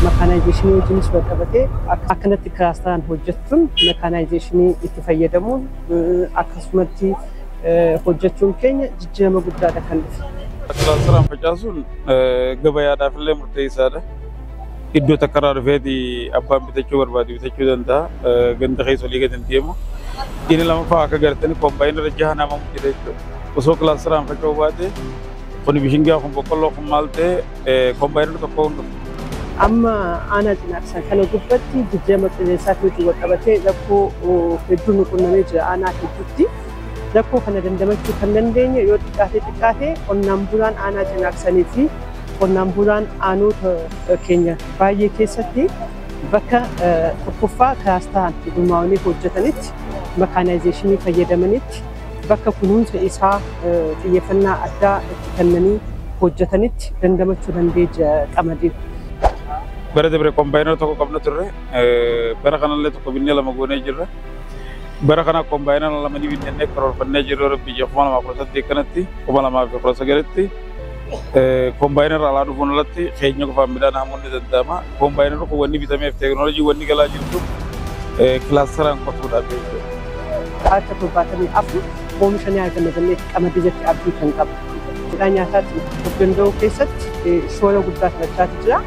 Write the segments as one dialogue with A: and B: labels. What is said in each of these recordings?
A: mechanization wajjinis wal qabatee akkanatti kilaastaraan hojjechuun mechanization itti fayyadamuun akkasumatti hojjechuun keenya jijjiirama guddaadha kan dhufe.
B: Kilaastaraan facaasuun gabayaadhaaf illee murteessaadha. Iddoo takkarraa dhufeeti abbaan bitachuu barbaadu bitachuu danda'a. Ganda keessa olii gadi hin deemu. Inni lamaffaa akka gartanii kombaayinara jaha nama mudhite jechuudha. Osoo kilaastaraan faca'uu baate kun bishingaa kun boqqolloo kun maal ta'e kombaayinara tokko hundu.
A: Amma aanaa Cinaaqsan kana gubbatti jijjiirama qilleensaa wajjin wal qabatee rakkoo hedduu nu qunnamee jira aanaa hedduutti. Rakkoo kana dandamachuu kan dandeenye yoo xiqqaate qonnaan bulaan aanaa Cinaaqsanii fi qonnaan bulaan aanota keenya baay'ee keessatti bakka tokkoffaa kilaastaraan gurmaa'anii hojjetanitti mechanization fayyadamanitti bakka kunuunsa isaa xiyyeeffannaa addaa itti kennanii hojjetanitti dandamachuu dandeenya qamadii.
B: Bara dabre kombaayinara tokko qabna turre bara kanallee tokko binnee lama goonee jirra. Bara kana kombaayinara lama ni binnee karoorfannee jirra rabbi ija 2018 kanatti 2019tti kombaayinara alaa dhufuun alatti keenya qofaan midhaan haamuun ni danda'ama. Kombaayinara kun wanni bitameef teekinooloojii wanni galaa jirtu kilaastaraan qotuudhaaf jechuudha.
A: Akka torbaatamii afur oomishanii argamanii qamadii irratti abdii kan qabu. Midhaan nyaataatti of danda'uu keessatti shoora guddaa taphachaa jira.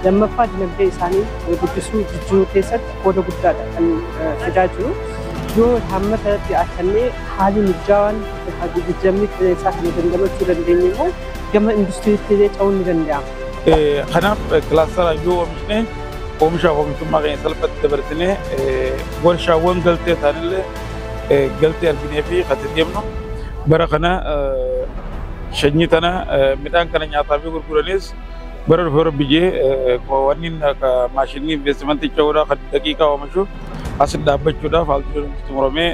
A: Lammaffaa dinagdee isaanii guddisuu jijjiiruu keessatti qooda guddaadha kan fidaa jiru. Yoo hamma kanatti akkannee haalli mijaawaan jijjiiramni qilleensaa kana dandamachuu dandeenye immoo gama industiriitti illee ta'uun ni danda'ama.
B: Kanaaf kilaastaraan yoo oomishne oomishaaf oomishtummaa keenya salphatti dabarsinee warshaawwan galtee isaanillee galtee arginee fi kan deemnu bara kana shanyii tana midhaan kana nyaataa fi gurguranis bara dhufee rabbijee wanni maashinii investimentii ta'uudhaa kan daqiiqaa oomishu as dhaabbachuudhaaf haalli xumuramee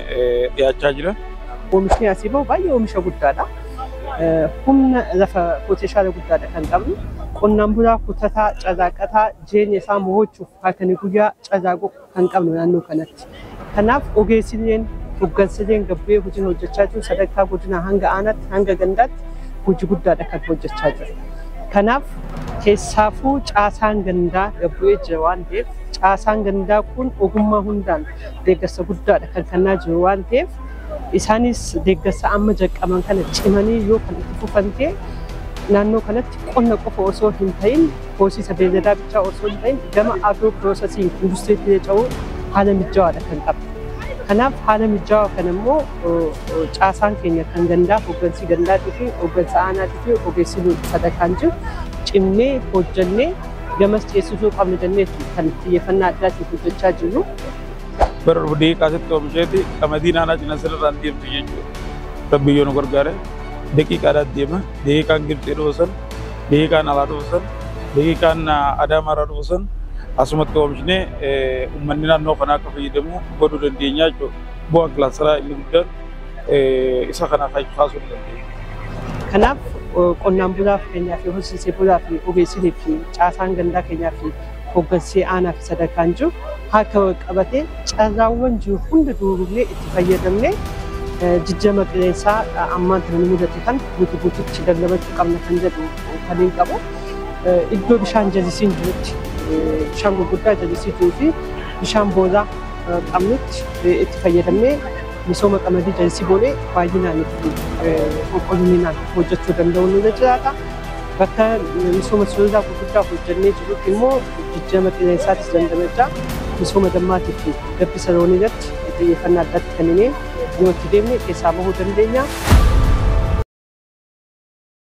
B: dhiyaachaa jira.
A: Oomishni asii bahu baay'ee oomisha guddaadha. Humna lafa qotishaala guddaadha kan qabnu. Qonnaan bulaa kutataa cazaaqataa jireenya isaa mo'achuuf halkanii guyyaa cazaaquu kan qabnu naannoo kanatti. Kanaaf ogeessileen hoggansileen gabbee hojii hojjechaa jiru sadarkaa godinaa hanga aanaatti hanga gandaatti hojii guddaadha kan hojjechaa jiru. Kanaaf keessaafuu caasaan gandaa gabbu'ee jira waan ta'eef caasaan gandaa kun ogummaa hundaan deeggarsa guddaadha kan kennaa jiru waan ta'eef isaanis deeggarsa amma jalqaban kana cimanii yoo kan itti fufan ta'e naannoo kanatti qonna qofa osoo hin ta'in horsiisa beeyladaa bichaa osoo hin ta'in gama agroo piroosesii industiriitti ce'uu haala mijaawaadha kan qabu. Kanaaf haala mijaawaa kana immoo caasaan keenya kan gandaa hoggansii gandaatii fi hoggansa aanaatii fi ogeessii sadarkaan jiru cimnee hojjannee gamas ceesisuu qabnu jennee kan xiyyeeffannaa addaatiin hojjechaa jirru.
B: Bara dhufu daqiiqaatti oomisheeti qamadiin aanaa Cinaaqsan irraan deemtu jechuudha. Rabbi yoo nu gargaare daqiiqaadhaan deema. Daqiiqaan Gibxii dhufusan, daqiiqaan alaa dhufusan, daqiiqaan Adaamaa irraa dhufusan asumatti oomishnee uummanni naannoo kanaa akka fayyadamu godhuu dandeenya jechuudha. Bu'aan kilaastaraa inni guddaan isa kana kaasuu ni dandeenya.
A: Kanaaf qonnaan bulaa keenyaa fi horsiisee bulaa fi ogeessinii fi caasaan gandaa keenyaa fi hoggansii aanaa fi sadarkaan jiru harka wal qabatee carraawwan jiru hunda duurullee itti fayyadamnee jijjiirama qilleensaa ammaan kana mudate kan guutuutti dandamachuu qabna kan jedhu kan hin qabu. Iddoo bishaan jallisiin jirutti bishaan gurguddaa jallisii jiruu fi bishaan boolaa qabnutti itti fayyadamnee misooma qamadii jallisii boolee baay'inaan itti qulqullinaan hojjechuu danda'u nu jiraata. Bakka misooma sululaa gurguddaa hojjannee jirutti immoo jijjiirama qilleensaatis dandamachaa misooma dammaatii fi gabbisa loonii irratti xiyyeeffannaa addaatti kenninee yoo itti deemne keessaa bahuu dandeenya.